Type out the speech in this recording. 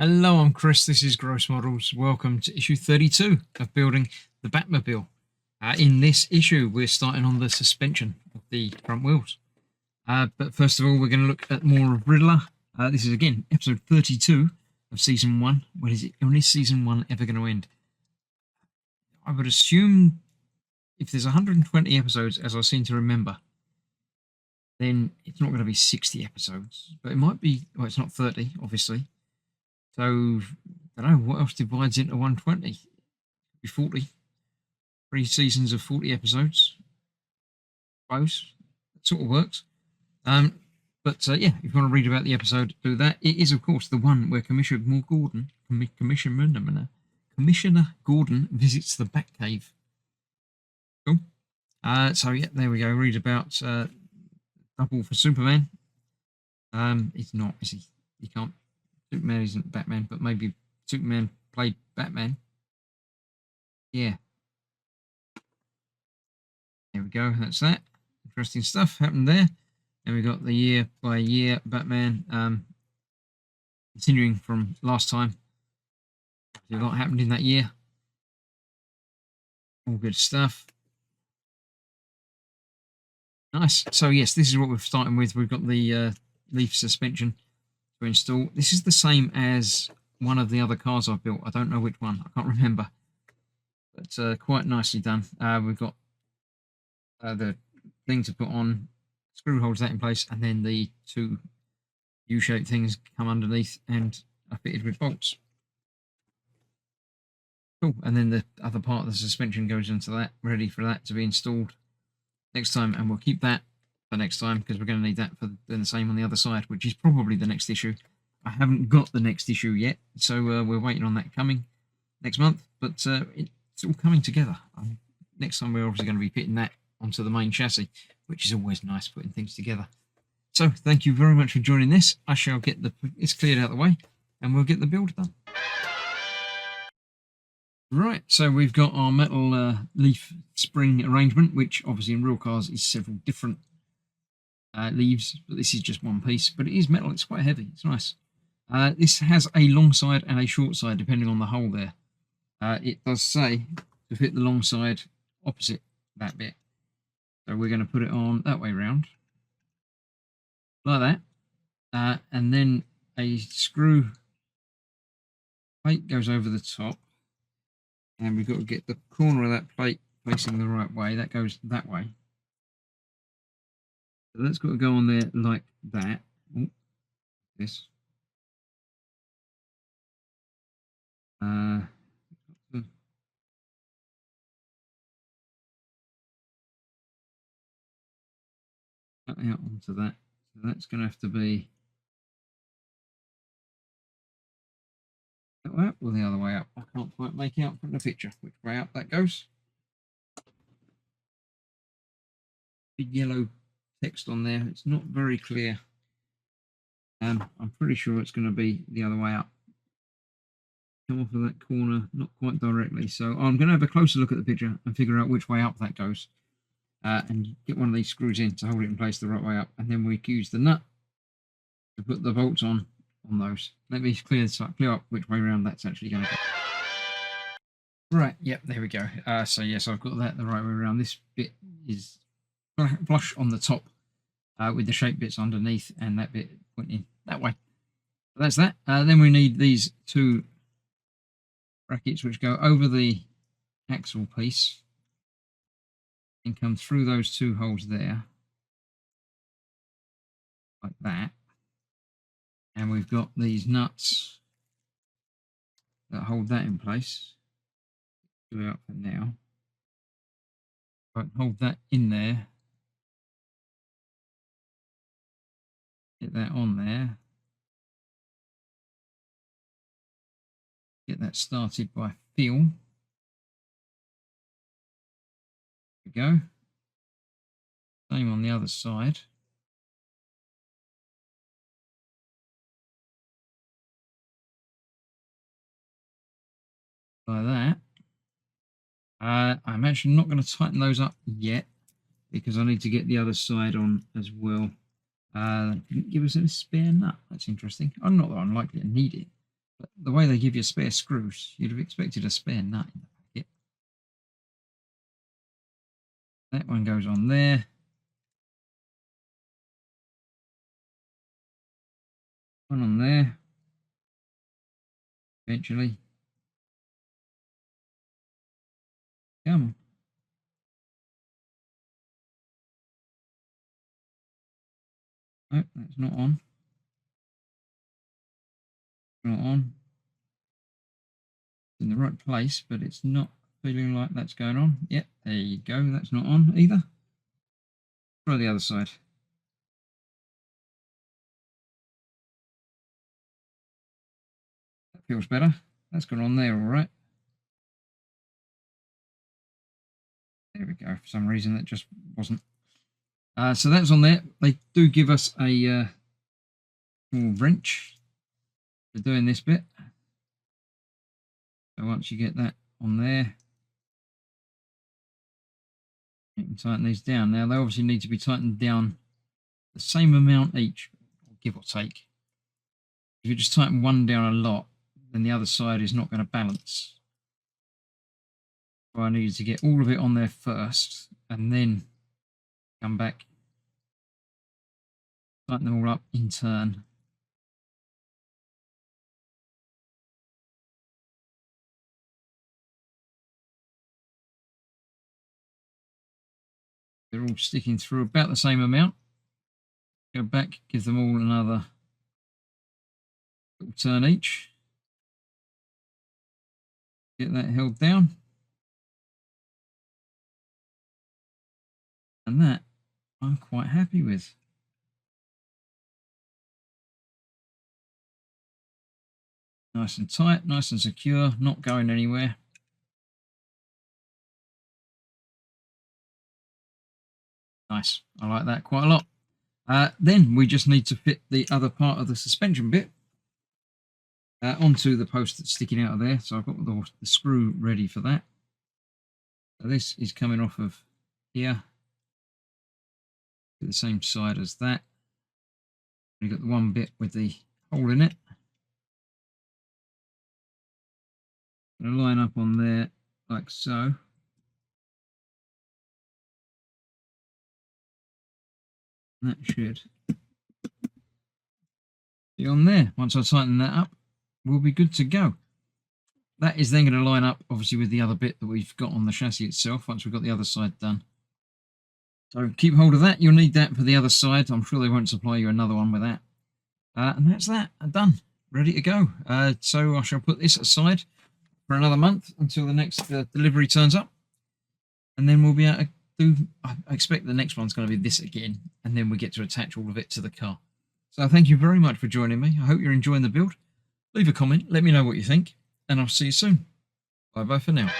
Hello, I'm Chris. This is Gross Models. Welcome to issue 32 of Building the Batmobile. In this issue, we're starting on the suspension of the front wheels. But first of all, we're going to look at more of Riddler. This is, again, episode 32 of Season 1. When is Season 1 ever going to end? I would assume if there's 120 episodes, as I seem to remember, then it's not going to be 60 episodes. But it might be, well, it's not 30, obviously. So, I don't know, what else divides into 120? Be 40. 3 seasons of 40 episodes. Close. That sort of works. But yeah, if you want to read about the episode, do that. It is, of course, the one where Commissioner Gordon visits the Batcave. Cool. So yeah, there we go. Read about double for Superman. He's not, is he? He can't. Superman isn't Batman, but maybe Superman played Batman. Yeah. There we go. That's that. Interesting stuff happened there. And we got the year by year Batman. Continuing from last time. A lot happened in that year. All good stuff. Nice. So yes, this is what we're starting with. We've got the leaf suspension to install. This is the same as one of the other cars I've built. I don't know which one. I can't remember. But quite nicely done. We've got the thing to put on, screw holds that in place, and then the two U-shaped things come underneath and are fitted with bolts. Cool. And then the other part of the suspension goes into that, ready for that to be installed next time, and we'll keep that for next time because we're going to need that for the same on the other side, which is probably the next issue. I haven't got the next issue yet, so we're waiting on that coming next month, but it's all coming together. Next time we're obviously going to be fitting that onto the main chassis, which is always nice putting things together. So thank you very much for joining this. I shall get it's cleared out of the way and we'll get the build done. Right, so we've got our metal leaf spring arrangement, which obviously in real cars is several different leaves, but this is just one piece. But it is metal, it's quite heavy, it's nice. This has a long side and a short side depending on the hole there. It does say to fit the long side opposite that bit. So we're going to put it on that way round, like that. And then a screw plate goes over the top. And we've got to get the corner of that plate facing the right way. That goes that way. So that's got to go on there like that. Oh, this. Cut out onto that. So that's going to have to be that way up or the other way up. I can't quite make out from the picture which way up that goes. Big yellow text on there. It's not very clear. I'm pretty sure it's going to be the other way up. Come off of that corner, not quite directly. So I'm going to have a closer look at the picture and figure out which way up that goes. And get one of these screws in to hold it in place the right way up. And then we use the nut to put the bolts on those. Let me clear up which way around that's actually going to go. Right, yep, there we go. So yes, I've got that the right way around. This bit is flush on the top with the shape bits underneath and that bit pointing that way. So that's that. Then we need these two brackets which go over the axle piece and come through those two holes there, like that. And we've got these nuts that hold that in place. Do it up for now. But hold that in there. Get that on there. Get that started by feel. There we go. Same on the other side. Like that. I'm actually not going to tighten those up yet because I need to get the other side on as well. Didn't give us a spare nut. That's interesting. I'm not that unlikely to need it, But the way they give you spare screws, you'd have expected a spare nut in the packet. That one goes on there. One on there. Eventually. Come on. Nope, that's not on. Not on. It's in the right place, but it's not feeling like that's going on. Yep, there you go. That's not on either. Try the other side. That feels better. That's gone on there all right. There we go. For some reason that just wasn't. So that's on there. They do give us a small wrench for doing this bit. So once you get that on there, you can tighten these down. Now they obviously need to be tightened down the same amount each, give or take. If you just tighten one down a lot, then the other side is not going to balance. So I needed to get all of it on there first and then come back, tighten them all up in turn. They're all sticking through about the same amount. Go back, give them all another little turn each. Get that held down. And that I'm quite happy with. Nice and tight, nice and secure, not going anywhere. Nice, I like that quite a lot. Then we just need to fit the other part of the suspension bit onto the post that's sticking out of there. So I've got the screw ready for that. So this is coming off of here, to the same side as that. You've got the one bit with the hole in it. Going to line up on there like so. That should be on there. Once I tighten that up, we'll be good to go. That is then going to line up, obviously, with the other bit that we've got on the chassis itself, once we've got the other side done. So keep hold of that. You'll need that for the other side. I'm sure they won't supply you another one with that. And that's that. Done. Ready to go. So I shall put this aside for another month until the next delivery turns up. And then we'll be able to do, I expect the next one's going to be this again, and then we get to attach all of it to the car. So thank you very much for joining me. I hope you're enjoying the build. Leave a comment, let me know what you think, and I'll see you soon. Bye bye for now.